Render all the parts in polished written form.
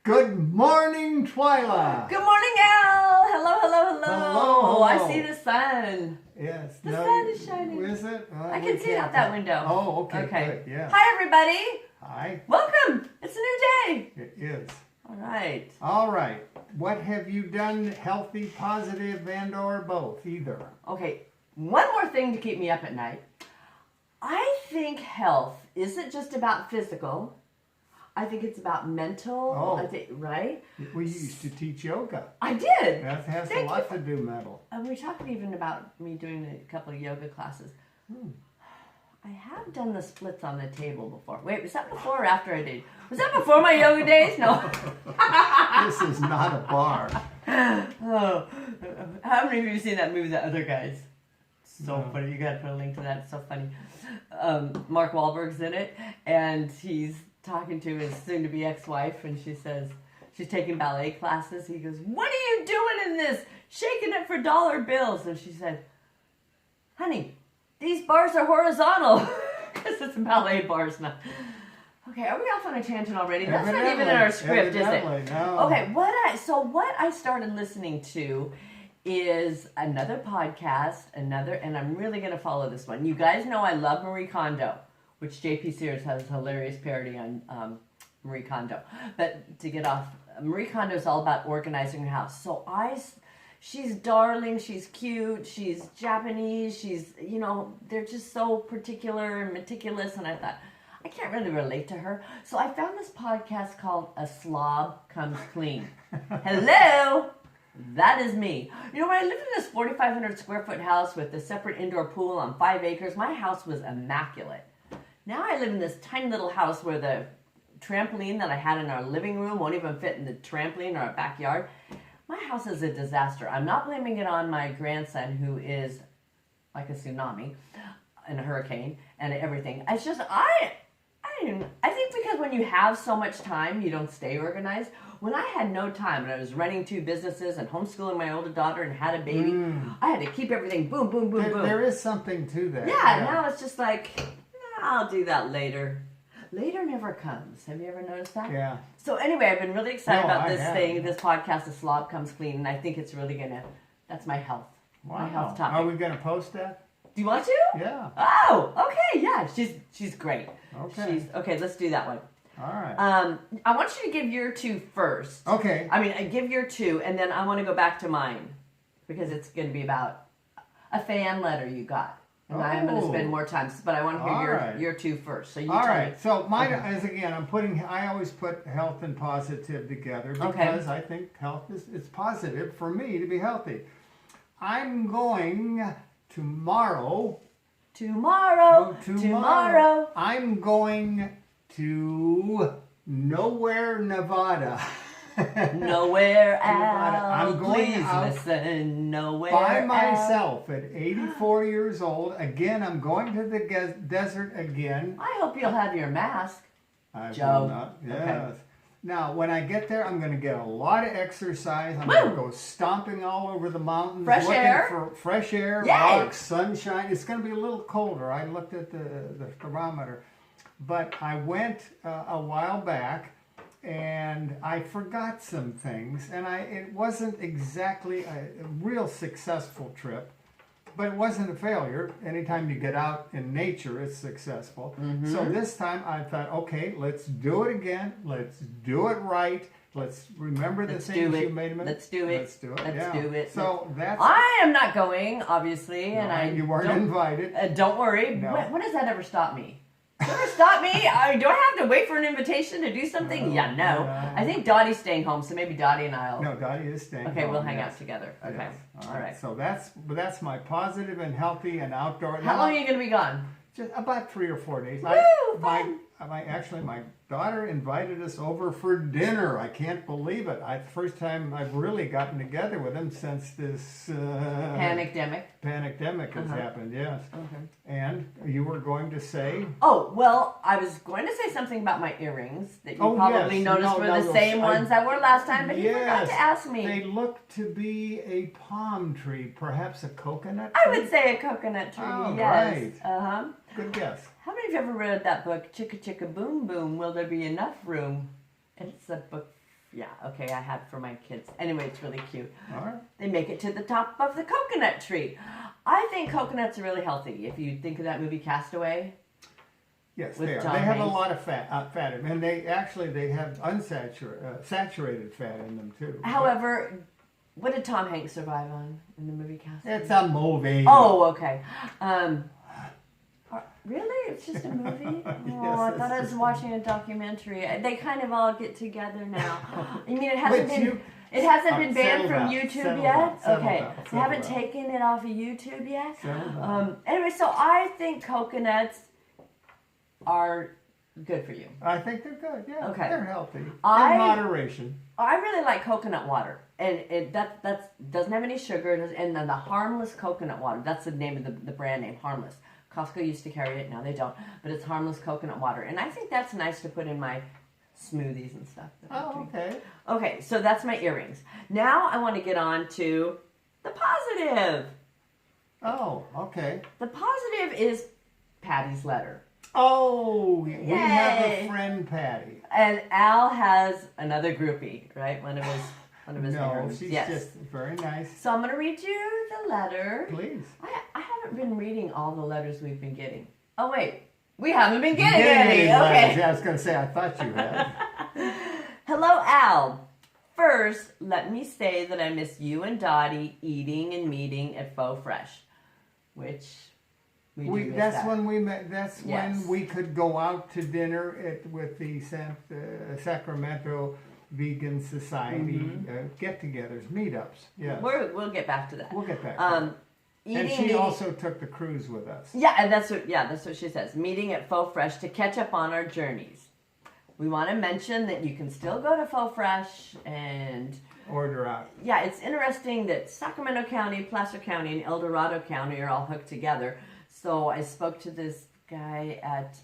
Good morning, Twyla. Good morning, Al. Hello, hello, hello. Hello, Oh, I hello. see the sun. Yes. The sun is shining. Is it? I can see it out that window. Oh, okay. Good, yeah. Hi, everybody. Hi. Welcome. It's a new day. It is. All right. All right. What have you done, healthy, positive, and or both? Either. Okay, one more thing to keep me up at night. I think health isn't just about physical. I think it's about mental. Oh. I think, right? We used to teach yoga. I did. That has Thank a lot you. to do mental. And we talked even about me doing a couple of yoga classes. I have done the splits on the table before. Wait, was that before or after I did? Was that before my yoga days? No. This is not a bar. Oh, how many of you have seen that movie, The Other Guys? So No. funny. You got to put a link to that. It's so funny. Mark Wahlberg's in it, and he's talking to his soon-to-be ex-wife, and she says she's taking ballet classes. He goes, "What are you doing in this? Shaking it for dollar bills." And she said, "Honey, these bars are horizontal." Because it's ballet bars now. Okay, are we off on a tangent already? That's not even in our script, is it? No. Okay, what I started listening to is another podcast, and I'm really going to follow this one. You guys know I love Marie Kondo, which JP Sears has a hilarious parody on Marie Kondo. But to get off, Marie Kondo is all about organizing your house. So she's darling, she's cute, she's Japanese, they're just so particular and meticulous, and I thought, I can't really relate to her. So I found this podcast called A Slob Comes Clean. Hello! That is me. You know, when I lived in this 4,500 square foot house with a separate indoor pool on 5 acres, my house was immaculate. Now I live in this tiny little house where the trampoline that I had in our living room won't even fit in the trampoline or our backyard. My house is a disaster. I'm not blaming it on my grandson, who is like a tsunami and a hurricane and everything. It's just, I think because when you have so much time, you don't stay organized. When I had no time and I was running 2 businesses and homeschooling my older daughter and had a baby, I had to keep everything boom, boom, boom, boom. There is something to that. Yeah, now it's just like, I'll do that later. Later never comes. Have you ever noticed that? Yeah. So anyway, I've been really excited about this have. this podcast, The Slob Comes Clean, and I think it's really that's my health. Wow. My health topic. Are we going to post that? Do you want to? Yeah. Oh, okay, yeah. She's great. Okay. Okay, let's do that one. All right. I want you to give your 2 first. Okay. I give your 2, and then I want to go back to mine, because it's going to be about a fan letter you got. And I'm going to spend more time, but I want to hear your 2 first. So you All tell right. me. So mine is, again, I always put health and positive together because I think health it's positive for me to be healthy. I'm going tomorrow. I'm going to Nowhere, Nevada. Nowhere out. I'm going Please out listen. Nowhere by out. myself at 84 years old. Again, I'm going to the desert again. I hope you'll have your mask. I Joe. will not. Yes. Okay. Now, when I get there, I'm going to get a lot of exercise. I'm going to go stomping all over the mountains. Fresh air. For fresh air, Yay. rocks, sunshine. It's going to be a little colder. I looked at the thermometer. But I went a while back, and I forgot some things. And it wasn't exactly a real successful trip. But it wasn't a failure. Anytime you get out in nature, it's successful. Mm-hmm. So this time I thought, okay, let's do it again. Let's do it right. Let's remember the things you made. Let's do it. Let's do it. Let's do it. So that's. I am not going, obviously, and you weren't invited. Don't worry. No. When does that ever stop me? Ever stop me? Do I have to wait for an invitation to do something? No. I think Dottie's staying home, so maybe Dottie and I'll. No, Dottie is staying home. Okay, we'll hang out together. Okay. Yes. All right. So that's my positive and healthy and outdoor. How long are you going to be gone? Just about 3 or 4 days. Woo, fun. My daughter invited us over for dinner. I can't believe it. First time I've really gotten together with him since this pandicdemic has happened. Yes. Okay. And you were going to say? Oh, well, I was going to say something about my earrings that you probably noticed were the same ones I wore last time, but you forgot to ask me. They look to be a palm tree, perhaps a coconut tree. I would say a coconut tree. Oh, yes. right. Good guess. How many of you ever read that book, Chicka Chicka Boom Boom, Will There Be Enough Room? It's a book Yeah, okay, I had for my kids. Anyway, it's really cute. All right. They make it to the top of the coconut tree. I think coconuts are really healthy. If you think of that movie Castaway. Yes, With they are. Tom They have a Hanks. lot of fat in them, and they have saturated fat in them too. However, what did Tom Hanks survive on in the movie Castaway? It's a movie. Oh, okay. Really? It's just a movie? Oh, I Yes, thought I was it's- watching a documentary. They kind of all get together now. I mean, it hasn't But been. It hasn't been banned settle from down, YouTube settle yet? down, settle Okay. down, They settle haven't down. taken it off of YouTube yet? Settle down. Anyway, so I think coconuts are good for you. I think they're good. Yeah, Okay. they're healthy in I- moderation. I really like coconut water, and that doesn't have any sugar, and then the harmless coconut water. That's the name of the brand name, Harmless. Costco used to carry it, now they don't, but it's harmless coconut water, and I think that's nice to put in my smoothies and stuff. that I Oh, drink. okay. Okay, so that's my earrings. Now I want to get on to the positive. Oh, okay. The positive is Patty's letter. Oh, we have Yay. a friend, Patty. And Al has another groupie, right? One of his No, heroines. she's Yes. just very nice. So I'm going to read you the letter. Please. I haven't been reading all the letters we've been getting. Oh, wait. We haven't been getting Getting any. letters. Okay. Yeah, I was going to say, I thought you had. Hello, Al. First, let me say that I miss you and Dottie eating and meeting at Faux Fresh, which we do miss That's that. when we met. That's Yes. when we could go out to dinner with the Sacramento Vegan Society get-togethers, meetups. Yes, We'll get back to that. we'll get back. To that. Eating And she meeting- also took the cruise with us. Yeah, and that's what she says. Meeting at Faux Fresh to catch up on our journeys. We want to mention that you can still go to Faux Fresh, and Order out. yeah, it's interesting that Sacramento County, Placer County, and El Dorado County are all hooked together. So I spoke to this guy at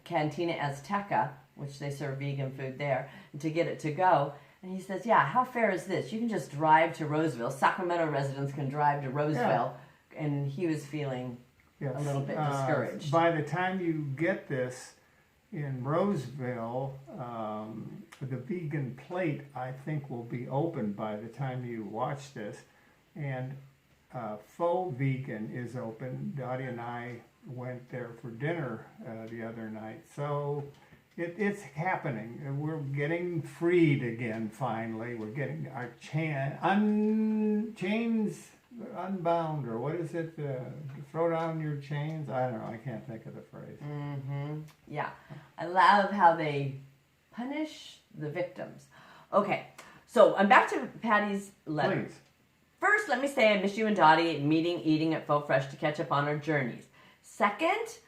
Cantina Azteca, which they serve vegan food there, and to get it to go. And he says, yeah, how fair is this? You can just drive to Roseville. Sacramento residents can drive to Roseville. And he was feeling Yes. a little bit discouraged. By the time you get this in Roseville, the vegan plate, I think, will be open by the time you watch this. And Faux Vegan is open. Dottie and I went there for dinner the other night. So it's happening. We're getting freed again, finally. We're getting our chains unbound, or what is it? Throw down your chains? I don't know. I can't think of the phrase. Yeah. I love how they punish the victims. Okay, so I'm back to Patty's letter. Please. First, let me say I miss you and Dottie eating at Faux Fresh to catch up on our journeys. Second,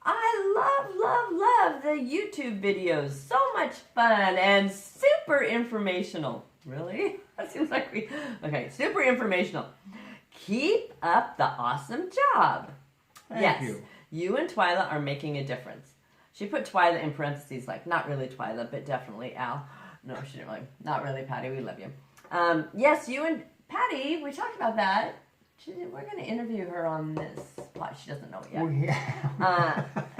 I love the YouTube videos. So much fun and super informational. Really? That seems like okay, super informational. Keep up the awesome job. Thank you. You and Twyla are making a difference. She put Twyla in parentheses, like, not really Twyla, but definitely Al. No, she didn't really. Not really, Patty. We love you. Yes, you and Patty, we talked about that. We're going to interview her on this spot. She doesn't know it yet.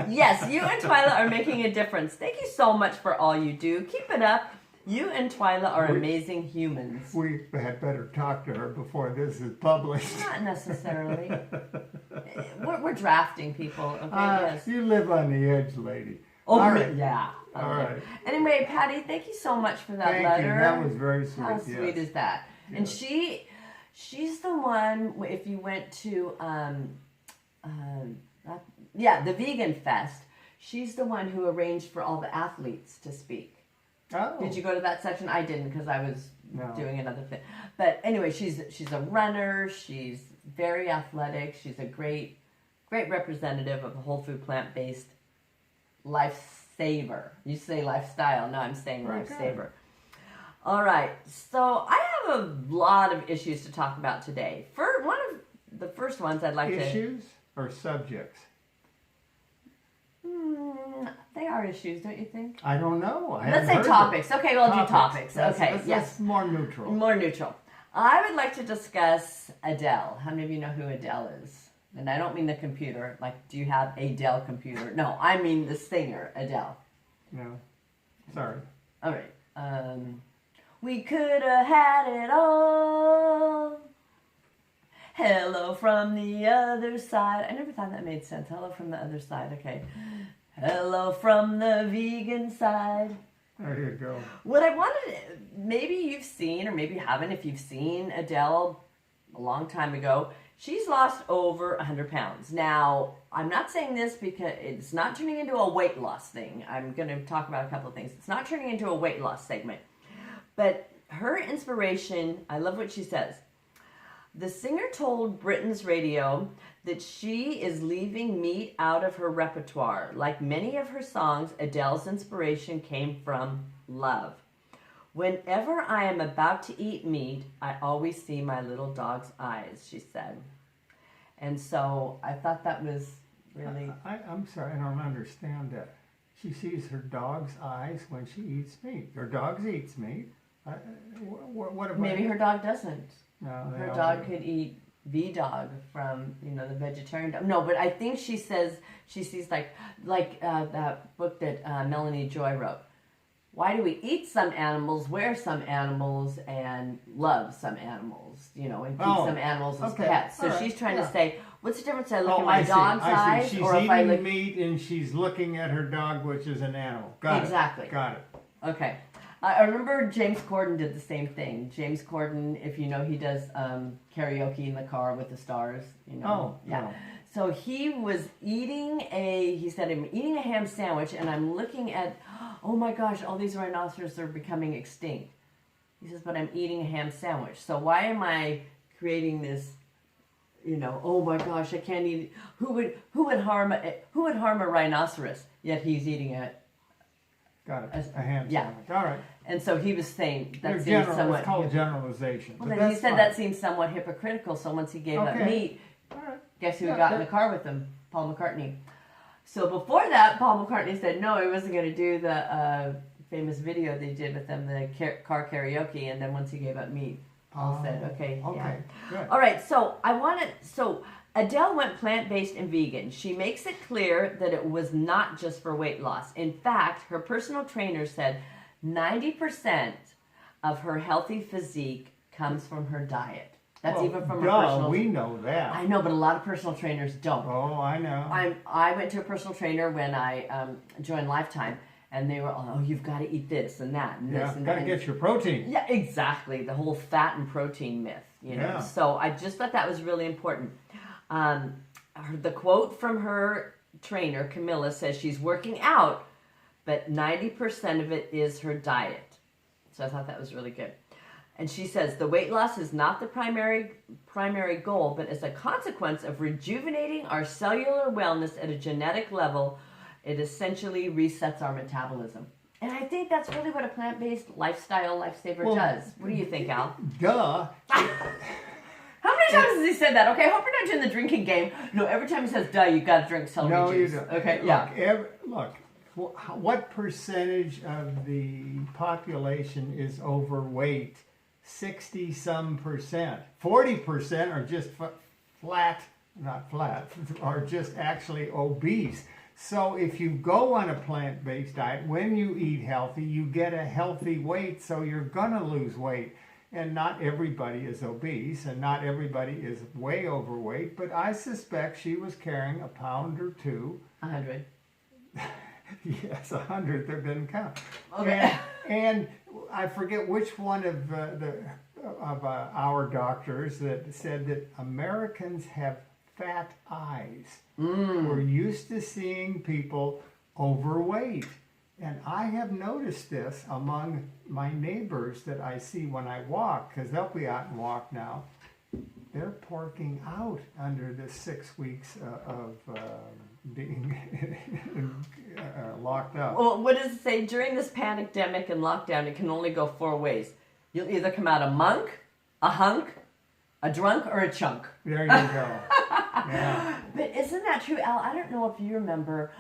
Yes, you and Twyla are making a difference. Thank you so much for all you do. Keep it up. You and Twyla are amazing humans. We had better talk to her before this is published. Not necessarily. We're drafting people. Okay, yes. You live on the edge, lady. Oh, all right. yeah. All right. Anyway, Patty, thank you so much for that Thank letter. you. That was very sweet. How sweet yes. is that? And Yes. she's the one, if you went to, the Vegan Fest, she's the one who arranged for all the athletes to speak. Oh. Did you go to that section? I didn't because I was No. doing another thing. But anyway, she's a runner. She's very athletic. She's a great representative of a whole food plant-based lifesaver. You say lifestyle. No, I'm saying Very lifesaver. All right. So I have a lot of issues to talk about today. For one of the first ones I'd like to... Issues or subjects? They are issues, don't you think? I don't know. I Let's haven't say heard topics. Okay, we'll do topics. That's, Okay, that's, yes. That's more neutral. More neutral. I would like to discuss Adele. How many of you know who Adele is? And I don't mean the computer. Like, do you have a Dell computer? No, I mean the singer, Adele. No. Sorry. All right. We could have had it all. Hello from the other side. I never thought that made sense. Hello from the other side. Okay. Hello from the vegan side. There you go. What I wanted, maybe you've seen, or maybe you haven't, if you've seen Adele a long time ago, she's lost over 100 pounds. Now, I'm not saying this because it's not turning into a weight loss thing. I'm going to talk about a couple of things. It's not turning into a weight loss segment. But her inspiration, I love what she says. The singer told Britain's radio that she is leaving meat out of her repertoire. Like many of her songs, Adele's inspiration came from love. Whenever I am about to eat meat, I always see my little dog's eyes, she said. And so I thought that was really... I'm sorry, I don't understand that. She sees her dog's eyes when she eats meat. Her dog eats meat. What about... Maybe her dog doesn't. No, her dog could eat the dog from, the vegetarian dog. No, but I think she says she sees like that book that Melanie Joy wrote. Why do we eat some animals, wear some animals, and love some animals, and keep some animals as pets? So she's trying to say, what's the difference? I look at my dog's eyes, She's or if eating I look meat and she's looking at her dog, which is an animal. Got it. Got it. Okay. I remember James Corden did the same thing. James Corden, if you know, he does karaoke in the car with the stars. Oh, yeah. No. So he was he said, I'm eating a ham sandwich and I'm looking at, oh my gosh, all these rhinoceros are becoming extinct. He says, but I'm eating a ham sandwich. So why am I creating this, oh my gosh, I can't eat, who would harm a rhinoceros, yet he's eating it. Got it. A ham sandwich. All right. And so he was saying that seems somewhat... It's called generalization. Well, then he said that seems somewhat hypocritical, so once he gave up meat, guess who got in the car with him? Paul McCartney. So before that, Paul McCartney said no, he wasn't going to do the famous video they did with them, the car karaoke, and then once he gave up meat, Paul said, okay, good. All right, so Adele went plant-based and vegan. She makes it clear that it was not just for weight loss. In fact, her personal trainer said 90% of her healthy physique comes from her diet. That's even from her personal... we know that. I know, but a lot of personal trainers don't. Oh, I know. I went to a personal trainer when I joined Lifetime, and they were, you've got to eat this and that and this and that. Got to get your protein. Yeah, exactly. The whole fat and protein myth, Yeah. So I just thought that was really important. The quote from her trainer, Camilla, says she's working out, but 90% of it is her diet. So I thought that was really good. And she says the weight loss is not the primary goal, but as a consequence of rejuvenating our cellular wellness at a genetic level, it essentially resets our metabolism. And I think that's really what a plant-based lifestyle lifesaver does. What do you think, Al? Duh. How many times has he said that? Okay, I hope we're not doing the drinking game. No, every time he says duh, you got to drink celery juice. You don't. Okay, Look, what percentage of the population is overweight? 60-some percent. 40% are just are just actually obese. So if you go on a plant-based diet, when you eat healthy, you get a healthy weight, so you're going to lose weight. And not everybody is obese, and not everybody is way overweight, but I suspect she was carrying a pound or two. 100. Yes, 100. They didn't count. Okay. And I forget which one of our doctors that said that Americans have fat eyes. We're used to seeing people overweight. And I have noticed this among my neighbors that I see when I walk, because they'll be out and walk now. They're porking out under the 6 weeks of being locked up. Well, what does it say? During this pandicdemic and lockdown, it can only go 4 ways. You'll either come out a monk, a hunk, a drunk, or a chunk. There you go. Yeah. But isn't that true, Al? I don't know if you remember...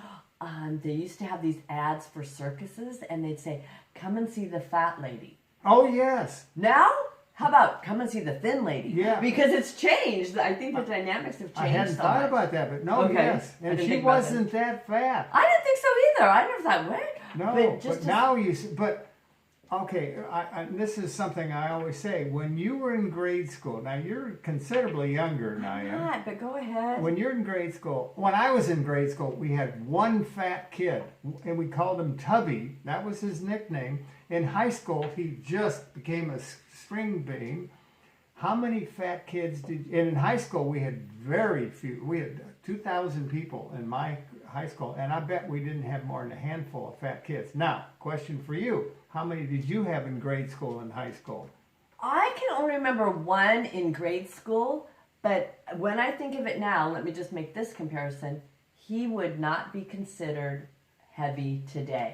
they used to have these ads for circuses, and they'd say, come and see the fat lady. Oh, yes. Now, how about come and see the thin lady? Yeah. Because it's changed. I think the dynamics have changed. I hadn't thought about that, but no, yes. And she wasn't that fat. I didn't think so either. I never thought, what? No, but now you see, but Okay, this is something I always say. When you were in grade school, now you're considerably younger than I am. Not, but go ahead. When you're in grade school, when I was in grade school, we had one fat kid, and we called him Tubby. That was his nickname. In high school, he just became a string bean. How many fat kids did? And in high school, we had very few. We had 2,000 people in my high school, and I bet we didn't have more than a handful of fat kids. Now, question for you. How many did you have in grade school and high school? I can only remember one in grade school, but when I think of it now, let me just make this comparison. He would not be considered heavy today.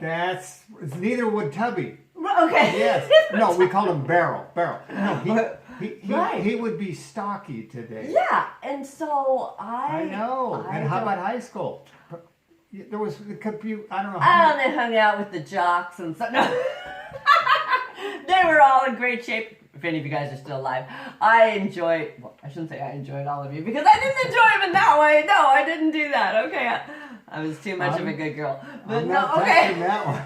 Neither would Tubby. Okay. Yes. No, we call him Barrel. No, Right. he would be stocky today. Yeah, and so I know. And how about high school? There was the compute. I don't know. I only hung out with the jocks and stuff. No. They were all in great shape. If any of you guys are still alive, I shouldn't say I enjoyed all of you because I didn't enjoy them in that way. No, I didn't do that. Okay, I was too much of a good girl. But I'm no, not okay. That one.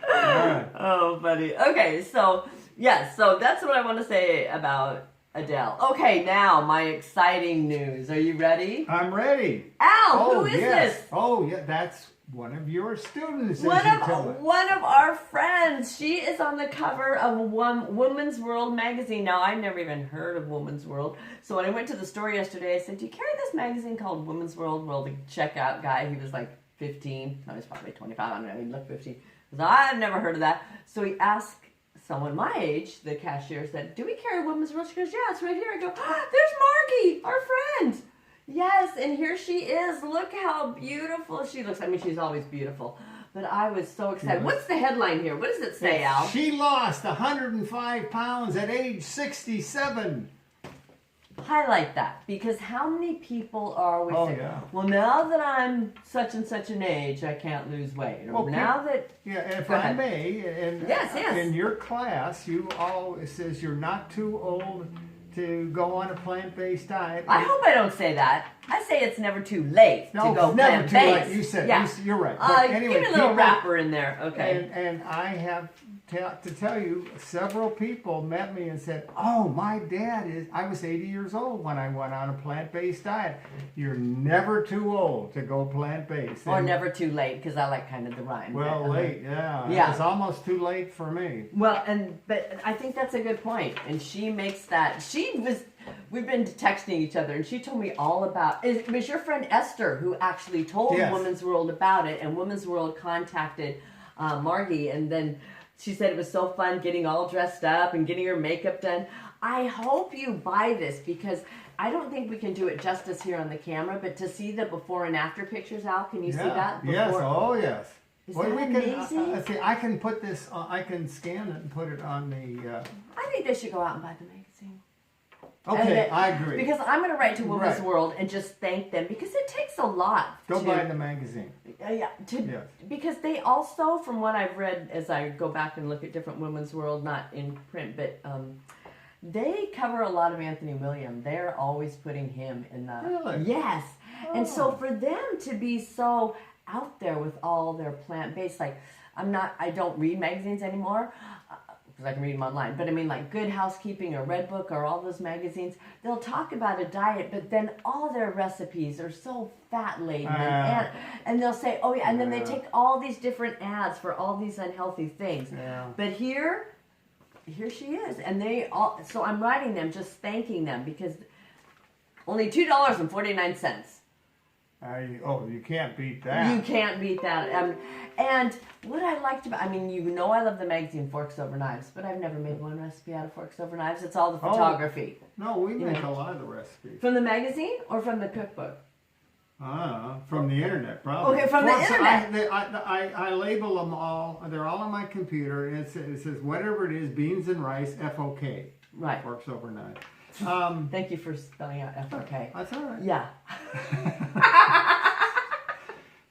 Right. Oh, buddy. Okay, so yes, so that's what I want to say about Adele. Okay, now my exciting news. Are you ready? I'm ready. Al, who is this? Oh, yeah, that's one of your students. One of our friends. She is on the cover of Woman's World magazine. Now, I never even heard of Woman's World. So when I went to the store yesterday, I said, "Do you carry this magazine called Woman's World?" Well, the checkout guy, he was like 15. No, he's probably 25. I don't know. He looked 15. Because I've never heard of that. So he asked someone my age, the cashier, said, "Do we carry Women's World?" She goes, "Yeah, it's right here." I go, "There's Mar-ghee, our friend." Yes, and here she is. Look how beautiful she looks. I mean, she's always beautiful. But I was so excited. Yeah. What's the headline here? What does it say, Al? She lost 105 pounds at age 67. Highlight that, because how many people are always saying, yeah. "Well, now that I'm such and such an age, I can't lose weight." Or Well, now that... Yeah, and if Go I ahead. may, Yes. in your class, it says you're not too old to go on a plant-based diet. I hope I don't say that. I say it's never too late to go it's never too plant-based. late. You said, Yeah. you're right. But anyway, give me a little people- wrapper in there. Okay. And I have to tell you, several people met me and said, "Oh, my dad is." I was 80 years old when I went on a plant-based diet. You're never too old to go plant-based. Or And- never too late, because I like kind of the rhyme. Well, But, late, yeah. Yeah. It's almost too late for me. Well, but I think that's a good point. And she makes that. We've been texting each other, and she told me all about. It was your friend Esther who actually told Yes. Women's World about it, and Women's World contacted Mar-ghee, and then she said it was so fun getting all dressed up and getting her makeup done. I hope you buy this, because I don't think we can do it justice here on the camera, but to see the before and after pictures, Al, can you see that? Yes. Before- Oh, yes. Is Well, that we can, amazing? see, I can put this. I can scan it and put it on the. I think they should go out and buy the magazine. Okay, I agree. Because I'm going to write to Women's Right. World and just thank them, because it takes a lot. Go buy the magazine. Yes. Because they also, from what I've read as I go back and look at different Women's World, not in print, but they cover a lot of Anthony William. They're always putting him in the... Really? Yes. And so Oh. for them to be so out there with all their plant-based, like, I don't read magazines anymore, because I can read them online, but I mean, like Good Housekeeping or Red Book or all those magazines, they'll talk about a diet, but then all their recipes are so fat-laden, and they'll say, "Oh yeah," and then they take all these different ads for all these unhealthy things. Yeah. But here she is, and so I'm writing them, just thanking them, because only $2.49. You can't beat that. You can't beat that. And what I liked about, I love the magazine Forks Over Knives, but I've never made one recipe out of Forks Over Knives. It's all the photography. No, we make a lot of the recipes. From the magazine or from the cookbook? From the internet, probably. Okay, from the internet. I label them all. They're all on my computer, and it says whatever it is, beans and rice, FOK. Right. Works overnight. Thank you for spelling out FOK. That's all right. Yeah.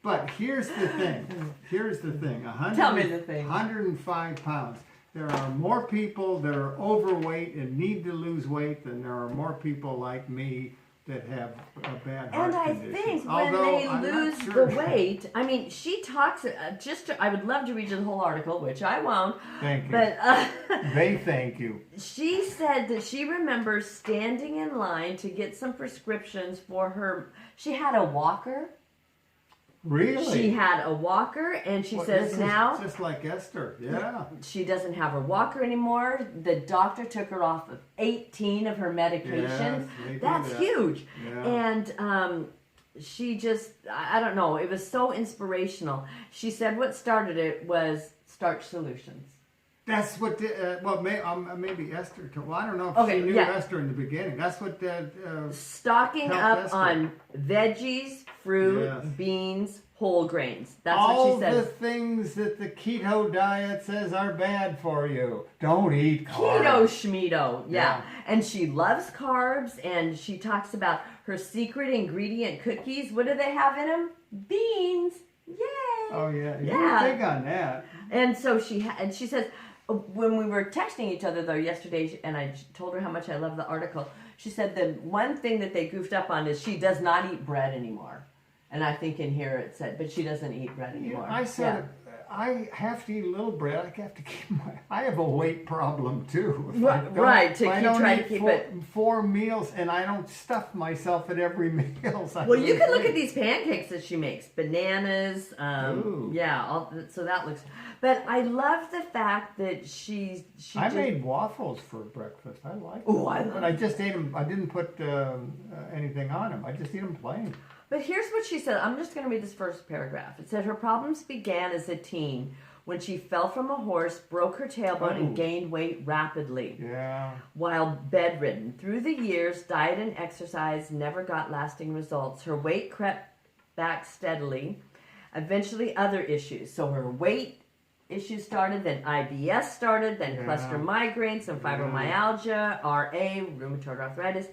But here's the thing. Tell me the thing. 105 pounds. There are more people that are overweight and need to lose weight than there are more people like me that have a bad heart And I condition. think when Although they I'm not lose sure. the weight, I mean, she talks, I would love to read you the whole article, which I won't. Thank you. But They thank you. she said that she remembers standing in line to get some prescriptions for her. She had a walker. Really? She had a walker, and she Well, says this now is just like Esther. Yeah. she doesn't have her walker anymore. The doctor took her off of 18 of her medications. Yes, they do That's that. huge. Yeah. And she just, I don't know, it was so inspirational. She said what started it was Starch Solutions. That's what, maybe Esther, well, I don't know if Okay, she knew yeah. Esther in the beginning. That's what Stocking Help up Esther. on veggies, fruit, Yes. beans, whole grains. That's all what she the says. things that the keto diet says are bad for you. Don't eat Keto carbs. schmedo, yeah. And she loves carbs, and she talks about her secret ingredient cookies. What do they have in them? Beans. Yay! Oh yeah, Yeah. you're big on that. And so she says, when we were texting each other though yesterday, and I told her how much I love the article, she said the one thing that they goofed up on is she does not eat bread anymore. And I think in here it said, but she doesn't eat bread anymore. I said, I have to eat a little bread. I have to keep I have a weight problem too. If I don't- Right, to if I keep don't trying to eat keep four, it. 4 meals, and I don't stuff myself at every meal. So I Well, you lose can look weight. at these pancakes that she makes, bananas. Ooh. Yeah, so that looks. But I love the fact that she I just, made waffles for breakfast. I like Oh, them. I love But I just ate them. I didn't put anything on them. I just eat them plain. But here's what she said. I'm just going to read this first paragraph. It said her problems began as a teen when she fell from a horse, broke her tailbone, and Oh. gained weight rapidly. Yeah. While bedridden. Through the years, diet and exercise never got lasting results. Her weight crept back steadily. Eventually, other issues. So her weight issues started, then IBS started, then Yeah. cluster migraines, some fibromyalgia, RA, rheumatoid arthritis,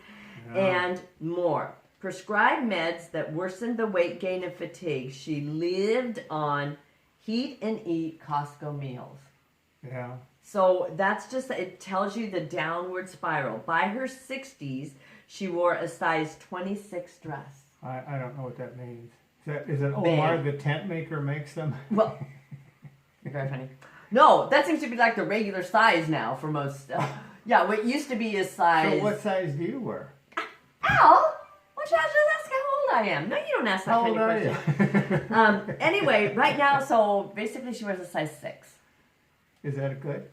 and more. Prescribed meds that worsened the weight gain and fatigue. She lived on heat and eat Costco meals. Yeah. So that's just, it tells you the downward spiral. By her 60s, she wore a size 26 dress. I don't know what that means. Is it Big. Omar the tent maker makes them? Well, you're very funny. No, that seems to be like the regular size now for most. Yeah, what used to be a size. So what size do you wear? Al, why don't you ask how old I am? No, you don't ask that How kind old of are question. you? Anyway, right now, so basically she wears a size 6. Is that good?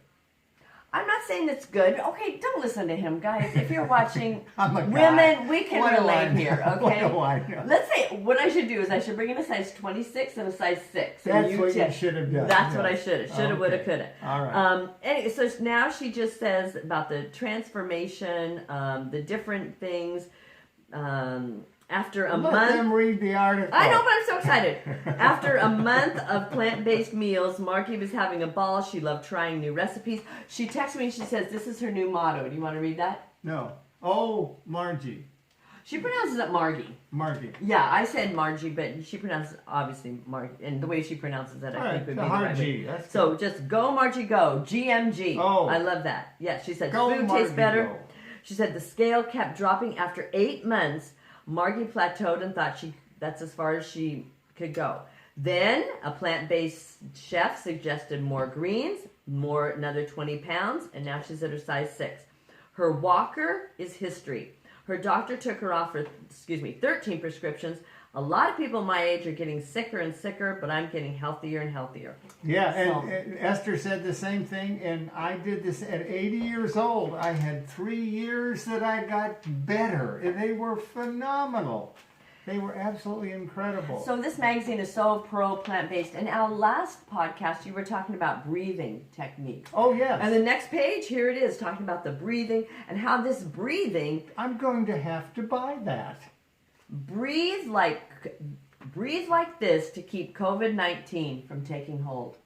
I'm not saying it's good. Okay, don't listen to him, guys. If you're watching, I'm a guy. women, we can What do I relate know? here, What okay? do I know? Let's say, what I should do is I should bring in a size 26 and a size 6. and That's what you check. should have done. That's what I yes. should have. Shoulda, woulda, Okay. coulda. All right. Anyway, so now she just says about the transformation, the different things. After a Let month. them read the article. I know, but I'm so excited. After a month of plant-based meals, Margie was having a ball. She loved trying new recipes. She texted me and she says, this is her new motto. Do you want to read that? No. Oh, Margie. She pronounces it Mar-ghee. Margie. Yeah, I said Margie, but she pronounces obviously Margie. And the way she pronounces it, All I right, think would the be the right hard way. G. That's So just go, Margie, go. GMG. Oh. I love that. Yeah, she said Go, food Margie, tastes better. go. She said the scale kept dropping after 8 months. Margie plateaued and thought that's as far as she could go. Then a plant-based chef suggested more greens, another 20 pounds, and now she's at her size 6. Her walker is history. Her doctor took her off for, 13 prescriptions. A lot of people my age are getting sicker and sicker, but I'm getting healthier and healthier. Yeah, So- and Esther said the same thing, and I did this at 80 years old. I had 3 years that I got better, and they were phenomenal. They were absolutely incredible. So this magazine is so pro plant-based. And our last podcast, you were talking about breathing techniques. Oh, yes. And the next page, here it is, talking about the breathing and how this breathing, I'm going to have to buy that. breathe like this to keep COVID-19 from taking hold.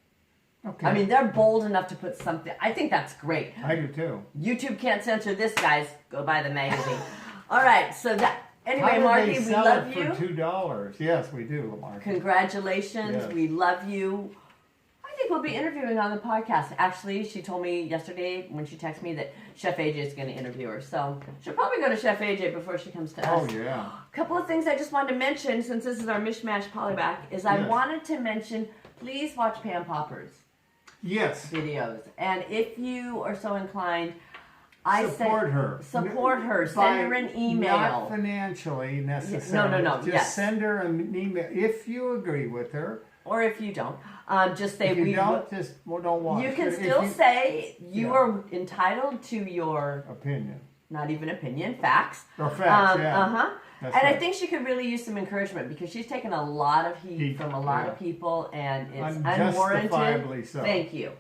Okay. I mean, they're bold enough to put something. I think that's great. I do too. YouTube can't censor this, guys. Go buy the magazine. All right, so that. How Anyway, did Margie, they we sell love it you. for $2? Yes, we do, Margie. Congratulations. Yes. We love you. I week we'll be interviewing on the podcast. Actually, she told me yesterday when she texted me that Chef AJ is going to interview her. So she'll probably go to Chef AJ before she comes to us. Oh, yeah. A couple of things I just wanted to mention, since this is our mishmash polyback, is I Yes. wanted to mention, please watch Pam Popper's Yes. videos. And if you are so inclined, Support her. Support her. By Send her an email. Not financially necessarily. No. Just Yes. send her an email if you agree with her. Or if you don't, just say If you don't, just don't watch. You can But if still you- say you Yeah. are entitled to your, opinion not even opinion, facts. or facts. Yeah. Uh-huh. That's And I right. think she could really use some encouragement because she's taken a lot of heat from a lot yeah. of people, and it's Unjustifiably unwarranted. so. Thank you.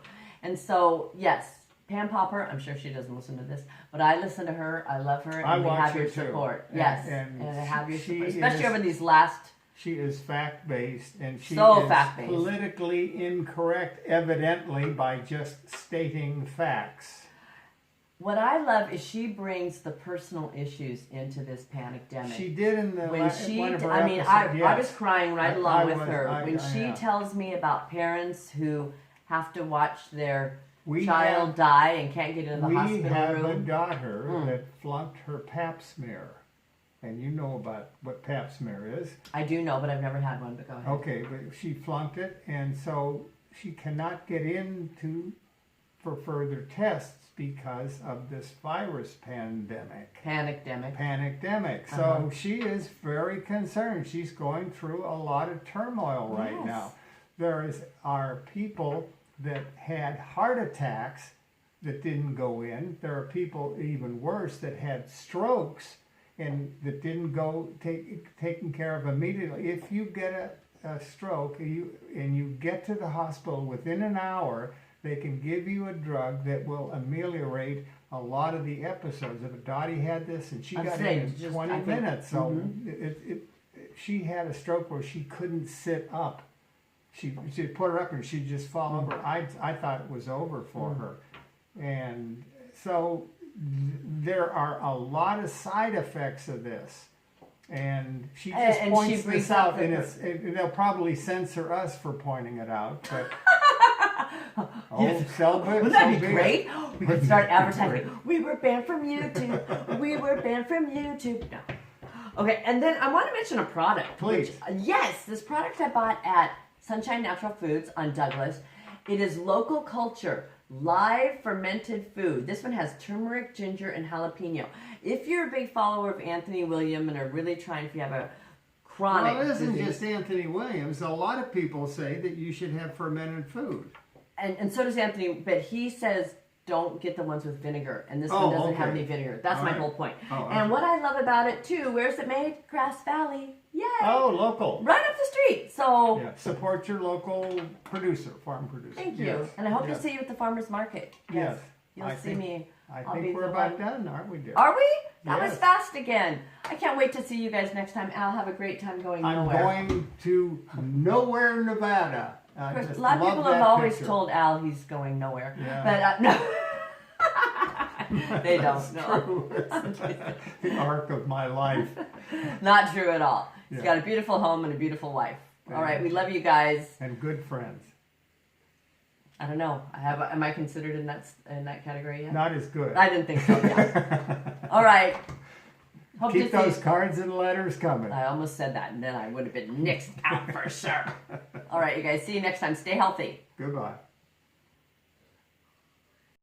And so, yes, Pam Popper, I'm sure she doesn't listen to this, but I listen to her. I love her, and I we watch have her your too. support. And- Yes, and I have your she support, especially is- over these last. She is fact-based, and she So is fact-based. politically incorrect, evidently, by just stating facts. What I love is she brings the personal issues into this pandicdemic. She did in the When she, one of her I mean, episodes, I was yes. crying right I along with was- her I- when I she am. tells me about parents who have to watch their We child have- die and can't get into the We hospital have a room. daughter that flunked her pap smear. And you know about what pap smear is. I do know, but I've never had one. But go ahead. Okay, but she flunked it, and so she cannot get for further tests because of this virus pandemic. Pandicdemic. So Uh-huh. she is very concerned. She's going through a lot of turmoil right Yes. now. Are people that had heart attacks that didn't go in. There are people even worse that had strokes and that didn't go taken care of immediately. If you get a stroke and you get to the hospital within an hour, they can give you a drug that will ameliorate a lot of the episodes. If Dottie had this and she I'm got saying, in just, 20 I think- minutes, so she had a stroke where she couldn't sit up. She'd put her up and she'd just fall over. I thought it was over for her. And so there are a lot of side effects of this. And she just And points she brings this out, up and the- they'll probably censor us for pointing it out. But Wouldn't that be great? We could start Wouldn't that be advertising. We were banned from YouTube. We were banned from YouTube. No. Okay, and then I want to mention a product. Please. Yes, this product I bought at Sunshine Natural Foods on Douglas. It is local culture, live fermented food. This one has turmeric, ginger, and jalapeno. If you're a big follower of Anthony William and are really trying, if you have a chronic well, it isn't disease, just Anthony Williams. A lot of people say that you should have fermented food. and so does Anthony, but he says don't get the ones with vinegar, and this Oh, one doesn't have okay. any vinegar. That's All my right. whole point. Oh, And okay. what I love about it too, where's it made? Grass Valley. Yay! Oh, local. Right up the street. So Yeah, support your local producer, farm producer. thank you, Yes. and I hope Yes. to see you at the farmers market. Yes. You'll I see think- me. I I'll be think we're the about one. done, aren't we, dear? Are we? That was Yes. fast again. I can't wait to see you guys next time. Al, have a great time going I'm nowhere. going to Nowhere, Nevada. Of course, Just a lot of love people have that always picture. told Al he's going nowhere, Yeah. but no. They That's don't know. true. It's the arc of my life. Not true at all. He's Yeah. got a beautiful home and a beautiful wife. All Yeah. right, we love you guys. And good friends. I don't know. Am I considered in that category yet? Not as good. I didn't think so. Yeah. All right. Hope Keep to see- those cards and letters coming. I almost said that, and then I would have been nixed out for sure. All right, you guys. See you next time. Stay healthy. Goodbye.